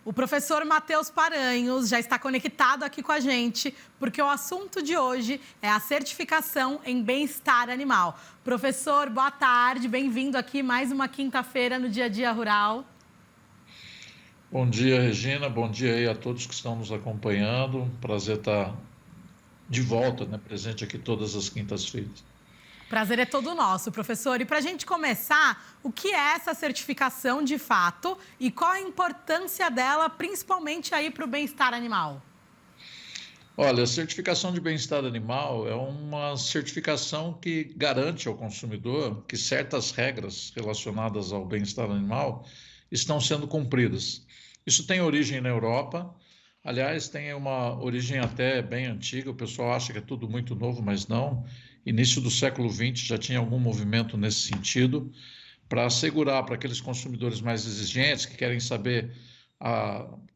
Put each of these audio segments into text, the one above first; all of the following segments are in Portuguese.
O professor Matheus Paranhos já está conectado aqui com a gente, porque o assunto de hoje é a certificação em bem-estar animal. Professor, boa tarde, bem-vindo aqui mais uma quinta-feira no Dia a Dia Rural. Bom dia, Regina. Bom dia aí a todos que estão nos acompanhando. Prazer estar de volta, né, presente aqui todas as quintas-feiras. Prazer é todo nosso, professor. E para a gente começar, o que é essa certificação de fato e qual a importância dela, principalmente aí para o bem-estar animal? Olha, a certificação de bem-estar animal é uma certificação que garante ao consumidor que certas regras relacionadas ao bem-estar animal estão sendo cumpridas. Isso tem origem na Europa, aliás, tem uma origem até bem antiga, o pessoal acha que é tudo muito novo, mas não. Início do século XX já tinha algum movimento nesse sentido, para assegurar para aqueles consumidores mais exigentes que querem saber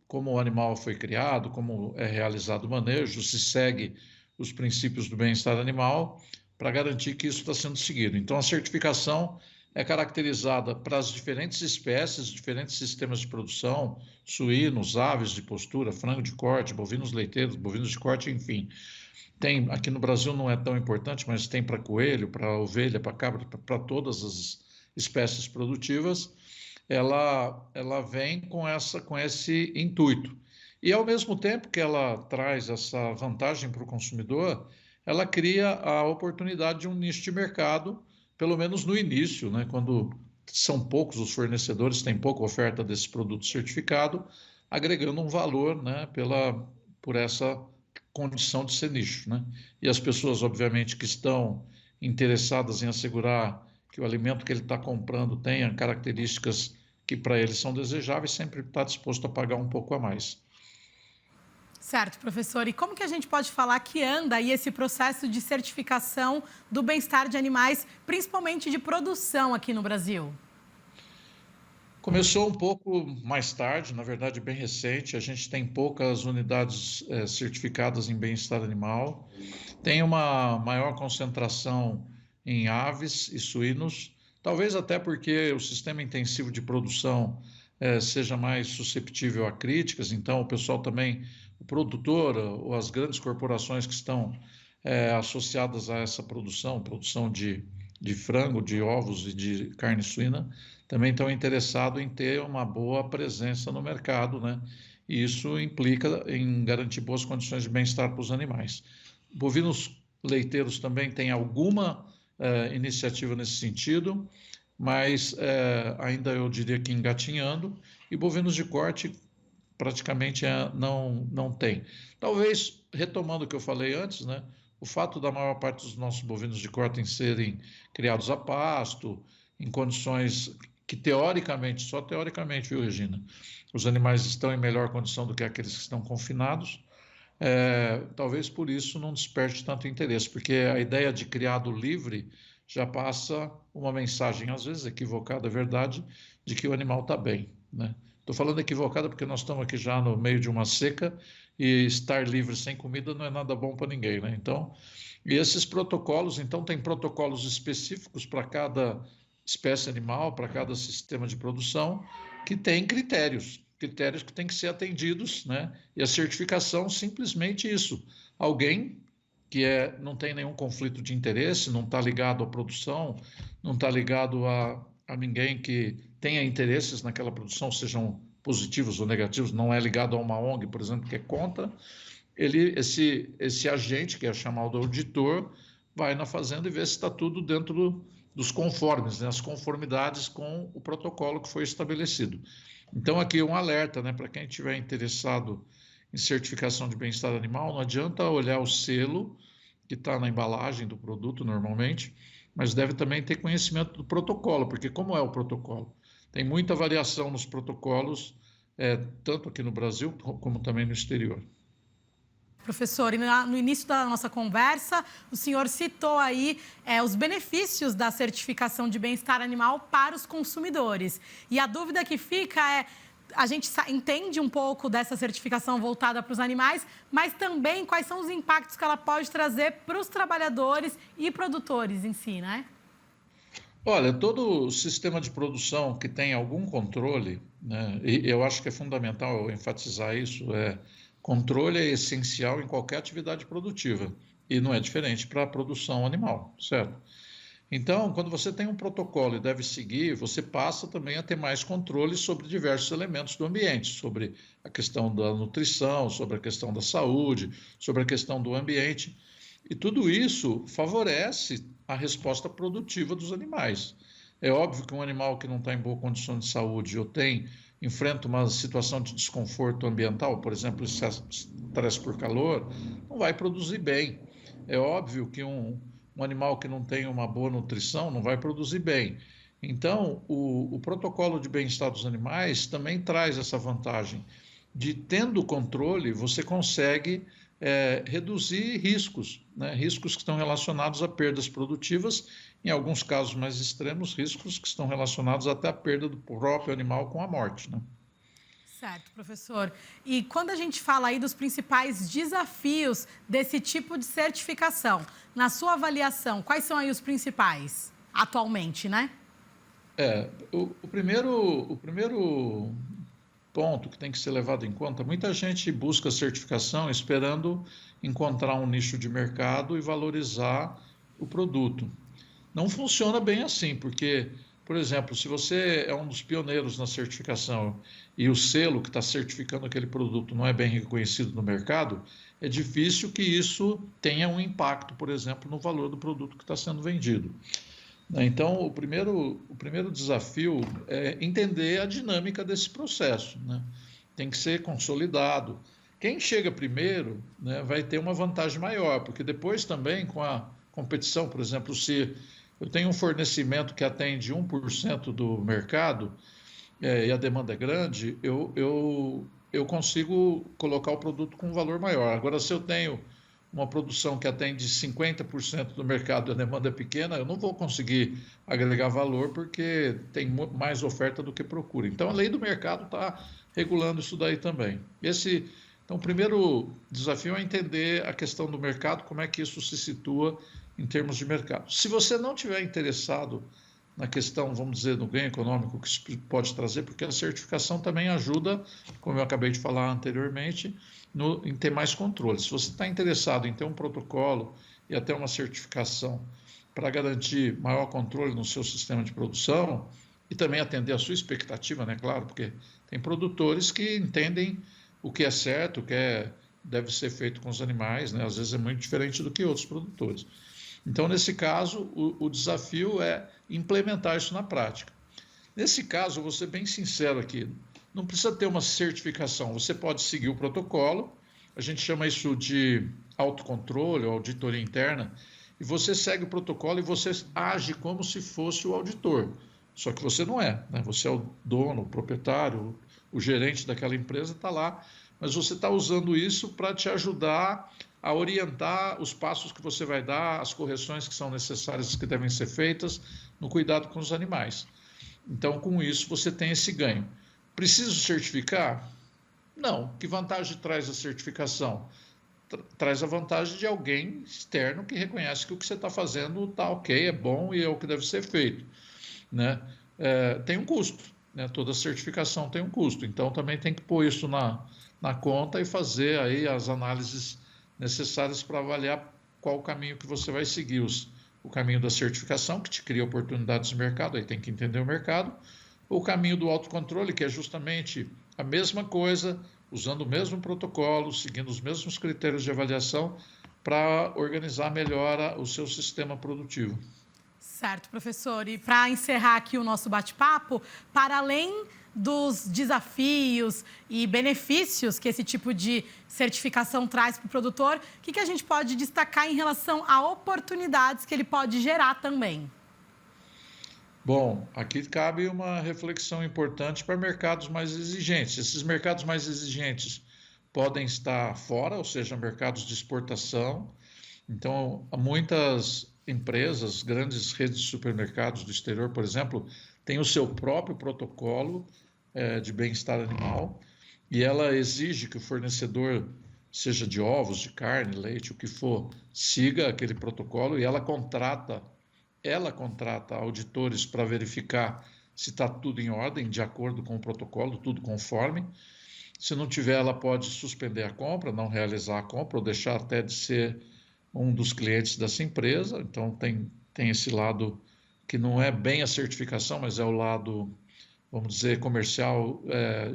como o animal foi criado, como é realizado o manejo, se segue os princípios do bem-estar animal, para garantir que isso está sendo seguido. Então, a certificação é caracterizada para as diferentes espécies, diferentes sistemas de produção, suínos, aves de postura, frango de corte, bovinos leiteiros, bovinos de corte, enfim. Tem, aqui no Brasil não é tão importante, mas tem para coelho, para ovelha, para cabra, para todas as espécies produtivas. Ela vem com esse intuito. E, ao mesmo tempo que ela traz essa vantagem para o consumidor, ela cria a oportunidade de um nicho de mercado, pelo menos no início, né, quando são poucos os fornecedores, tem pouca oferta desse produto certificado, agregando um valor, né, por essa condição de ser nicho, né? E as pessoas, obviamente, que estão interessadas em assegurar que o alimento que ele está comprando tenha características que para eles são desejáveis, sempre está disposto a pagar um pouco a mais. Certo, professor. E como que a gente pode falar que anda aí esse processo de certificação do bem-estar de animais, principalmente de produção aqui no Brasil? Começou um pouco mais tarde, na verdade bem recente, a gente tem poucas unidades certificadas em bem-estar animal, tem uma maior concentração em aves e suínos, talvez até porque o sistema intensivo de produção seja mais susceptível a críticas, então o pessoal também, o produtor ou as grandes corporações que estão associadas a essa produção de frango, de ovos e de carne suína, também estão interessados em ter uma boa presença no mercado, né? E isso implica em garantir boas condições de bem-estar para os animais. Bovinos leiteiros também têm alguma iniciativa nesse sentido, mas ainda eu diria que engatinhando, e bovinos de corte praticamente não tem. Talvez, retomando o que eu falei antes, né, o fato da maior parte dos nossos bovinos de corte serem criados a pasto, em condições que teoricamente, só teoricamente, viu, Regina, os animais estão em melhor condição do que aqueles que estão confinados, talvez por isso não desperte tanto interesse, porque a ideia de criado livre já passa uma mensagem, às vezes equivocada, é verdade, de que o animal está bem, né? Estou falando equivocada porque nós estamos aqui já no meio de uma seca e estar livre sem comida não é nada bom para ninguém, né? Então, e esses protocolos, então, tem protocolos específicos para cada espécie animal, para cada sistema de produção, que tem critérios que têm que ser atendidos, né? E a certificação simplesmente isso. Alguém que não tem nenhum conflito de interesse, não está ligado à produção, não está ligado a ninguém que tenha interesses naquela produção, sejam positivos ou negativos, não é ligado a uma ONG, por exemplo, que é contra, esse agente, que é chamado auditor, vai na fazenda e vê se está tudo dentro dos conformes, né, as conformidades com o protocolo que foi estabelecido. Então, aqui um alerta, né, para quem estiver interessado em certificação de bem-estar animal, não adianta olhar o selo que está na embalagem do produto normalmente, mas deve também ter conhecimento do protocolo, porque como é o protocolo? Tem muita variação nos protocolos, tanto aqui no Brasil como também no exterior. Professor, e no início da nossa conversa, o senhor citou aí os benefícios da certificação de bem-estar animal para os consumidores. E a dúvida que fica é, a gente entende um pouco dessa certificação voltada para os animais, mas também quais são os impactos que ela pode trazer para os trabalhadores e produtores em si, né? Olha, todo sistema de produção que tem algum controle, né, e eu acho que é fundamental eu enfatizar isso, controle é essencial em qualquer atividade produtiva, e não é diferente para a produção animal, certo? Então, quando você tem um protocolo e deve seguir, você passa também a ter mais controle sobre diversos elementos do ambiente, sobre a questão da nutrição, sobre a questão da saúde, sobre a questão do ambiente. E tudo isso favorece a resposta produtiva dos animais. É óbvio que um animal que não está em boa condição de saúde ou enfrenta uma situação de desconforto ambiental, por exemplo, estresse por calor, não vai produzir bem. É óbvio que um animal que não tem uma boa nutrição não vai produzir bem. Então, o protocolo de bem-estar dos animais também traz essa vantagem de, tendo controle, você consegue reduzir riscos, né? Riscos que estão relacionados a perdas produtivas, em alguns casos mais extremos, riscos que estão relacionados até à perda do próprio animal com a morte, né? Certo, professor. E quando a gente fala aí dos principais desafios desse tipo de certificação, na sua avaliação, quais são aí os principais atualmente, né? O primeiro ponto que tem que ser levado em conta, muita gente busca certificação esperando encontrar um nicho de mercado e valorizar o produto. Não funciona bem assim, porque, por exemplo, se você é um dos pioneiros na certificação e o selo que está certificando aquele produto não é bem reconhecido no mercado, é difícil que isso tenha um impacto, por exemplo, no valor do produto que está sendo vendido. Então, o primeiro desafio é entender a dinâmica desse processo, né? Tem que ser consolidado. Quem chega primeiro, né, vai ter uma vantagem maior, porque depois também com a competição, por exemplo, se eu tenho um fornecimento que atende 1% do mercado, e a demanda é grande, eu consigo colocar o produto com um valor maior. Agora, se eu tenho uma produção que atende 50% do mercado e a demanda é pequena, eu não vou conseguir agregar valor porque tem mais oferta do que procura. Então, a lei do mercado está regulando isso daí também. Então, o primeiro desafio é entender a questão do mercado, como é que isso se situa em termos de mercado. Se você não tiver interessado na questão, vamos dizer, no ganho econômico que isso pode trazer, porque a certificação também ajuda, como eu acabei de falar anteriormente, em ter mais controle. Se você está interessado em ter um protocolo e até uma certificação para garantir maior controle no seu sistema de produção e também atender a sua expectativa, né? Claro, porque tem produtores que entendem o que é certo, deve ser feito com os animais, né? Às vezes é muito diferente do que outros produtores. Então, nesse caso, o desafio é implementar isso na prática. Nesse caso, eu vou ser bem sincero aqui, não precisa ter uma certificação, você pode seguir o protocolo, a gente chama isso de autocontrole ou auditoria interna, e você segue o protocolo e você age como se fosse o auditor. Só que você não é, né? Você é o dono, o proprietário, o gerente daquela empresa, está lá, mas você está usando isso para te ajudar a orientar os passos que você vai dar, as correções que são necessárias, que devem ser feitas no cuidado com os animais. Então, com isso, você tem esse ganho. Preciso certificar? Não. Que vantagem traz a certificação? Traz a vantagem de alguém externo que reconhece que o que você está fazendo está ok, é bom e é o que deve ser feito, né? Tem um custo, né? Toda certificação tem um custo, então também tem que pôr isso na conta e fazer aí as análises necessárias para avaliar qual o caminho que você vai seguir. O caminho da certificação, que te cria oportunidades de mercado, aí tem que entender o mercado. O caminho do autocontrole, que é justamente a mesma coisa, usando o mesmo protocolo, seguindo os mesmos critérios de avaliação para organizar melhor o seu sistema produtivo. Certo, professor. E para encerrar aqui o nosso bate-papo, para além dos desafios e benefícios que esse tipo de certificação traz para o produtor, o que a gente pode destacar em relação a oportunidades que ele pode gerar também? Bom, aqui cabe uma reflexão importante para mercados mais exigentes. Esses mercados mais exigentes podem estar fora, ou seja, mercados de exportação. Então, muitas empresas, grandes redes de supermercados do exterior, por exemplo, têm o seu próprio protocolo de bem-estar animal e ela exige que o fornecedor, seja de ovos, de carne, leite, o que for, siga aquele protocolo e ela contrata ela contrata auditores para verificar se está tudo em ordem, de acordo com o protocolo, tudo conforme. Se não tiver, ela pode suspender a compra, não realizar a compra ou deixar até de ser um dos clientes dessa empresa. Então, tem esse lado que não é bem a certificação, mas é o lado, vamos dizer, comercial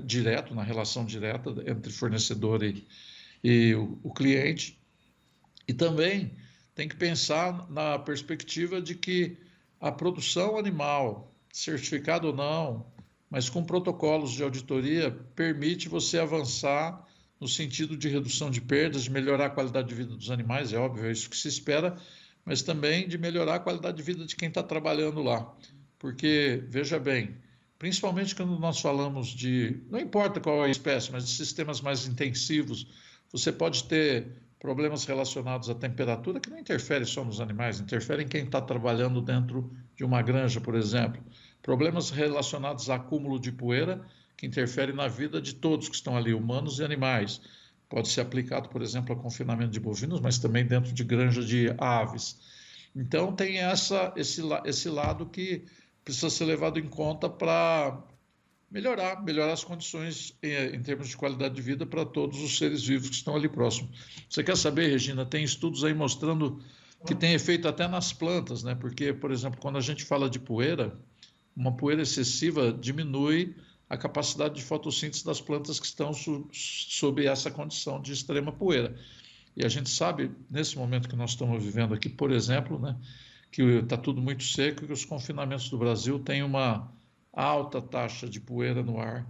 direto, na relação direta entre fornecedor e o cliente. E também tem que pensar na perspectiva de que a produção animal, certificada ou não, mas com protocolos de auditoria, permite você avançar no sentido de redução de perdas, de melhorar a qualidade de vida dos animais, é óbvio, é isso que se espera, mas também de melhorar a qualidade de vida de quem está trabalhando lá. Porque, veja bem, principalmente quando nós falamos de, não importa qual é a espécie, mas de sistemas mais intensivos, você pode ter problemas relacionados à temperatura que não interferem só nos animais, interferem em quem está trabalhando dentro de uma granja, por exemplo. Problemas relacionados a acúmulo de poeira que interferem na vida de todos que estão ali, humanos e animais. Pode ser aplicado, por exemplo, a confinamento de bovinos, mas também dentro de granja de aves. Então, tem esse lado que precisa ser levado em conta para melhorar as condições em termos de qualidade de vida para todos os seres vivos que estão ali próximo. Você quer saber, Regina, tem estudos aí mostrando que tem efeito até nas plantas, né? Porque, por exemplo, quando a gente fala de poeira, uma poeira excessiva diminui a capacidade de fotossíntese das plantas que estão sob essa condição de extrema poeira. E a gente sabe, nesse momento que nós estamos vivendo aqui, por exemplo, né, que está tudo muito seco e que os confinamentos do Brasil têm uma alta taxa de poeira no ar,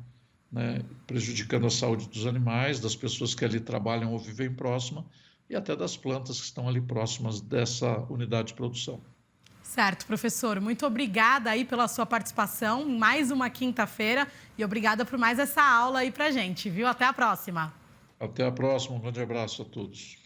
né, prejudicando a saúde dos animais, das pessoas que ali trabalham ou vivem próxima e até das plantas que estão ali próximas dessa unidade de produção. Certo, professor. Muito obrigada aí pela sua participação. Mais uma quinta-feira e obrigada por mais essa aula aí pra gente, viu? Até a próxima. Até a próxima. Um grande abraço a todos.